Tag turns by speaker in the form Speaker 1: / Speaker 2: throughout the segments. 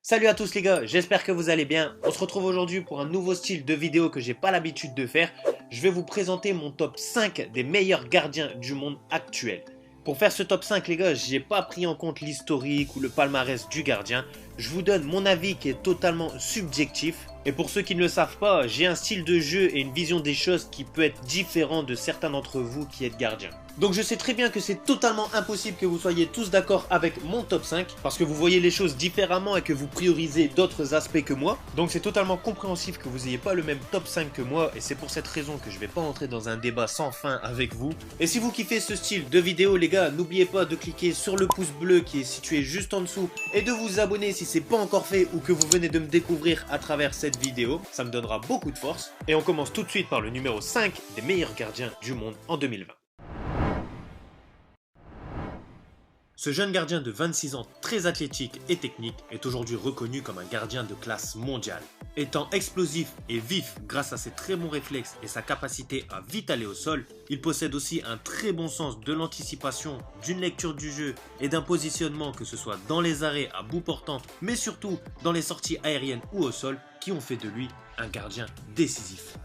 Speaker 1: Salut à tous les gars, j'espère que vous allez bien. On se retrouve aujourd'hui pour un nouveau style de vidéo que j'ai pas l'habitude de faire. Je vais vous présenter mon top 5 des meilleurs gardiens du monde actuel. Pour faire ce top 5 les gars, j'ai pas pris en compte l'historique ou le palmarès du gardien. Je vous donne mon avis qui est totalement subjectif. Et pour ceux qui ne le savent pas, j'ai un style de jeu et une vision des choses qui peut être différent de certains d'entre vous qui êtes gardiens. Donc je sais très bien que c'est totalement impossible que vous soyez tous d'accord avec mon top 5 parce que vous voyez les choses différemment et que vous priorisez d'autres aspects que moi. Donc c'est totalement compréhensif que vous n'ayez pas le même top 5 que moi et c'est pour cette raison que je vais pas entrer dans un débat sans fin avec vous. Et si vous kiffez ce style de vidéo les gars, n'oubliez pas de cliquer sur le pouce bleu qui est situé juste en dessous et de vous abonner si c'est pas encore fait ou que vous venez de me découvrir à travers cette vidéo. Ça me donnera beaucoup de force. Et on commence tout de suite par le numéro 5 des meilleurs gardiens du monde en 2020. Ce jeune gardien de 26 ans, très athlétique et technique, est aujourd'hui reconnu comme un gardien de classe mondiale. Étant explosif et vif grâce à ses très bons réflexes et sa capacité à vite aller au sol, il possède aussi un très bon sens de l'anticipation, d'une lecture du jeu et d'un positionnement que ce soit dans les arrêts à bout portant, mais surtout dans les sorties aériennes ou au sol, qui ont fait de lui un gardien décisif.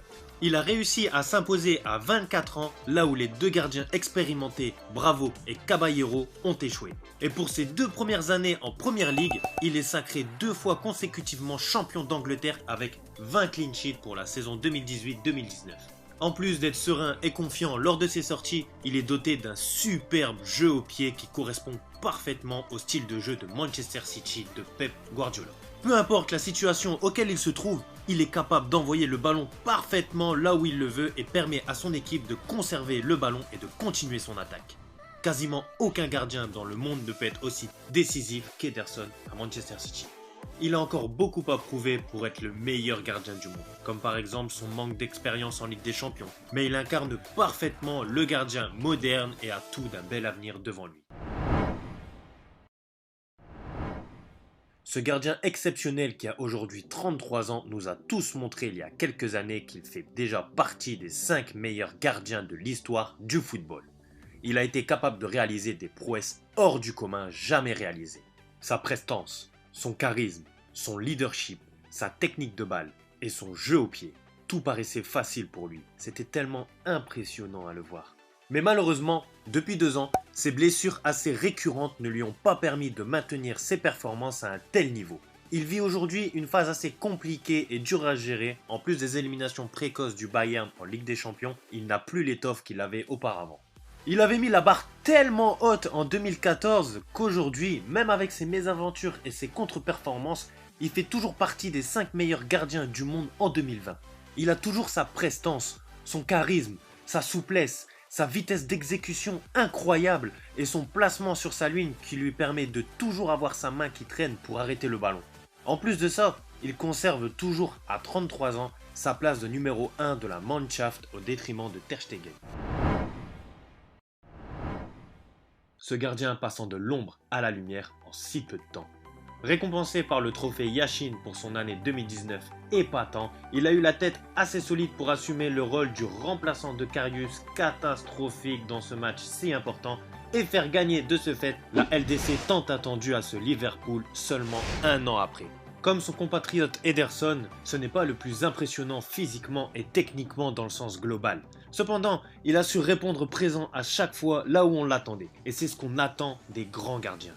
Speaker 1: Il a réussi à s'imposer à 24 ans, là où les deux gardiens expérimentés, Bravo et Caballero, ont échoué. Et pour ses 2 premières années en Première Ligue, il est sacré 2 fois consécutivement champion d'Angleterre avec 20 clean sheets pour la saison 2018-2019. En plus d'être serein et confiant lors de ses sorties, il est doté d'un superbe jeu au pied qui correspond parfaitement au style de jeu de Manchester City de Pep Guardiola. Peu importe la situation auquel il se trouve, il est capable d'envoyer le ballon parfaitement là où il le veut et permet à son équipe de conserver le ballon et de continuer son attaque. Quasiment aucun gardien dans le monde ne peut être aussi décisif qu'Ederson à Manchester City. Il a encore beaucoup à prouver pour être le meilleur gardien du monde, comme par exemple son manque d'expérience en Ligue des Champions, mais il incarne parfaitement le gardien moderne et a tout d'un bel avenir devant lui. Ce gardien exceptionnel qui a aujourd'hui 33 ans nous a tous montré il y a quelques années qu'il fait déjà partie des 5 meilleurs gardiens de l'histoire du football. Il a été capable de réaliser des prouesses hors du commun jamais réalisées. Sa prestance, son charisme, son leadership, sa technique de balle et son jeu au pied, tout paraissait facile pour lui. C'était tellement impressionnant à le voir. Mais malheureusement, depuis 2 ans, ses blessures assez récurrentes ne lui ont pas permis de maintenir ses performances à un tel niveau. Il vit aujourd'hui une phase assez compliquée et dure à gérer. En plus des éliminations précoces du Bayern en Ligue des Champions, il n'a plus l'étoffe qu'il avait auparavant. Il avait mis la barre tellement haute en 2014 qu'aujourd'hui, même avec ses mésaventures et ses contre-performances, il fait toujours partie des 5 meilleurs gardiens du monde en 2020. Il a toujours sa prestance, son charisme, sa souplesse, sa vitesse d'exécution incroyable et son placement sur sa ligne qui lui permet de toujours avoir sa main qui traîne pour arrêter le ballon. En plus de ça, il conserve toujours à 33 ans sa place de numéro 1 de la Mannschaft au détriment de Ter Stegen. Ce gardien passant de l'ombre à la lumière en si peu de temps. Récompensé par le trophée Yashin pour son année 2019 épatant, il a eu la tête assez solide pour assumer le rôle du remplaçant de Karius catastrophique dans ce match si important et faire gagner de ce fait la LDC tant attendue à ce Liverpool seulement 1 an après. Comme son compatriote Ederson, ce n'est pas le plus impressionnant physiquement et techniquement dans le sens global. Cependant, il a su répondre présent à chaque fois là où on l'attendait. Et c'est ce qu'on attend des grands gardiens.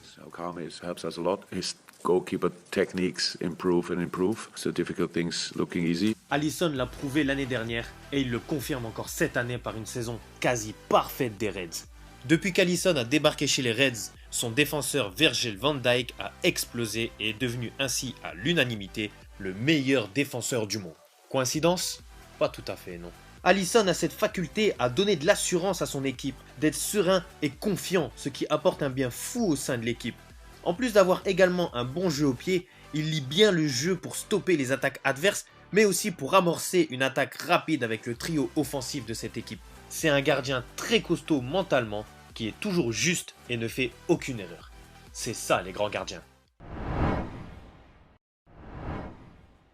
Speaker 2: Goalkeeper techniques improve and improve, so difficult things looking easy.
Speaker 1: Alisson l'a prouvé l'année dernière et il le confirme encore cette année par une saison quasi parfaite des Reds. Depuis qu'Alisson a débarqué chez les Reds, son défenseur Virgil van Dijk a explosé et est devenu ainsi à l'unanimité le meilleur défenseur du monde. Coïncidence? Pas tout à fait, non. Alisson a cette faculté à donner de l'assurance à son équipe, d'être serein et confiant, ce qui apporte un bien fou au sein de l'équipe. En plus d'avoir également un bon jeu au pied, il lit bien le jeu pour stopper les attaques adverses, mais aussi pour amorcer une attaque rapide avec le trio offensif de cette équipe. C'est un gardien très costaud mentalement, qui est toujours juste et ne fait aucune erreur. C'est ça les grands gardiens.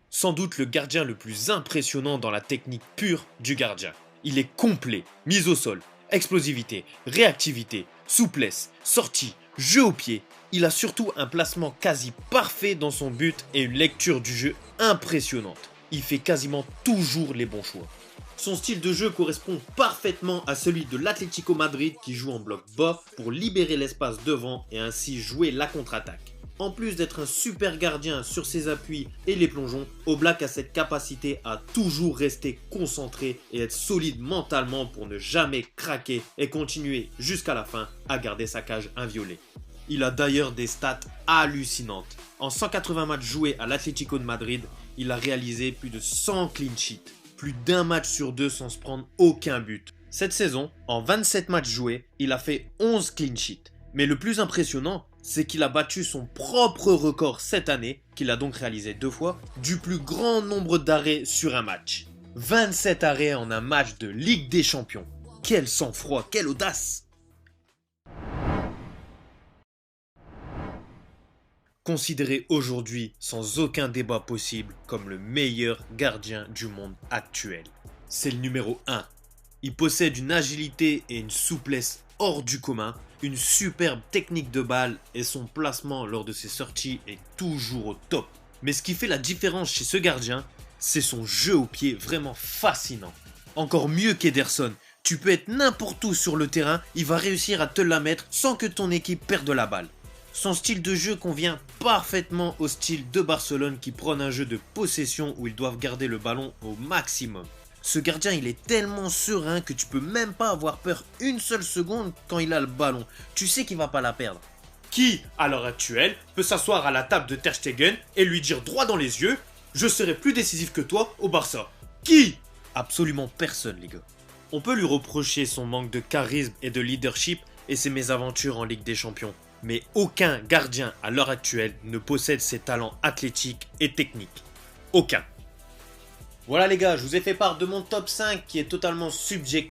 Speaker 1: Sans doute le gardien le plus impressionnant dans la technique pure du gardien. Il est complet, mise au sol, explosivité, réactivité, souplesse, sortie, jeu au pied. Il a surtout un placement quasi parfait dans son but et une lecture du jeu impressionnante. Il fait quasiment toujours les bons choix. Son style de jeu correspond parfaitement à celui de l'Atlético Madrid qui joue en bloc bas pour libérer l'espace devant et ainsi jouer la contre-attaque. En plus d'être un super gardien sur ses appuis et les plongeons, Oblak a cette capacité à toujours rester concentré et être solide mentalement pour ne jamais craquer et continuer jusqu'à la fin à garder sa cage inviolée. Il a d'ailleurs des stats hallucinantes. En 180 matchs joués à l'Atlético de Madrid, il a réalisé plus de 100 clean sheets, plus d'un match sur deux sans se prendre aucun but. Cette saison, en 27 matchs joués, il a fait 11 clean sheets. Mais le plus impressionnant, c'est qu'il a battu son propre record cette année, qu'il a donc réalisé 2 fois, du plus grand nombre d'arrêts sur un match. 27 arrêts en un match de Ligue des Champions. Quel sang-froid, quelle audace! Considéré aujourd'hui sans aucun débat possible comme le meilleur gardien du monde actuel. C'est le numéro 1. Il possède une agilité et une souplesse hors du commun, une superbe technique de balle et son placement lors de ses sorties est toujours au top. Mais ce qui fait la différence chez ce gardien, c'est son jeu au pied vraiment fascinant. Encore mieux qu'Ederson, tu peux être n'importe où sur le terrain, il va réussir à te la mettre sans que ton équipe perde la balle. Son style de jeu convient parfaitement au style de Barcelone qui prône un jeu de possession où ils doivent garder le ballon au maximum. Ce gardien, il est tellement serein que tu peux même pas avoir peur une seule seconde quand il a le ballon. Tu sais qu'il va pas la perdre. Qui, à l'heure actuelle, peut s'asseoir à la table de Ter Stegen et lui dire droit dans les yeux « Je serai plus décisif que toi au Barça ». Qui? Absolument personne, les gars. On peut lui reprocher son manque de charisme et de leadership et ses mésaventures en Ligue des Champions. Mais aucun gardien à l'heure actuelle ne possède ces talents athlétiques et techniques. Aucun. Voilà les gars, je vous ai fait part de mon top 5 qui est totalement subjectif.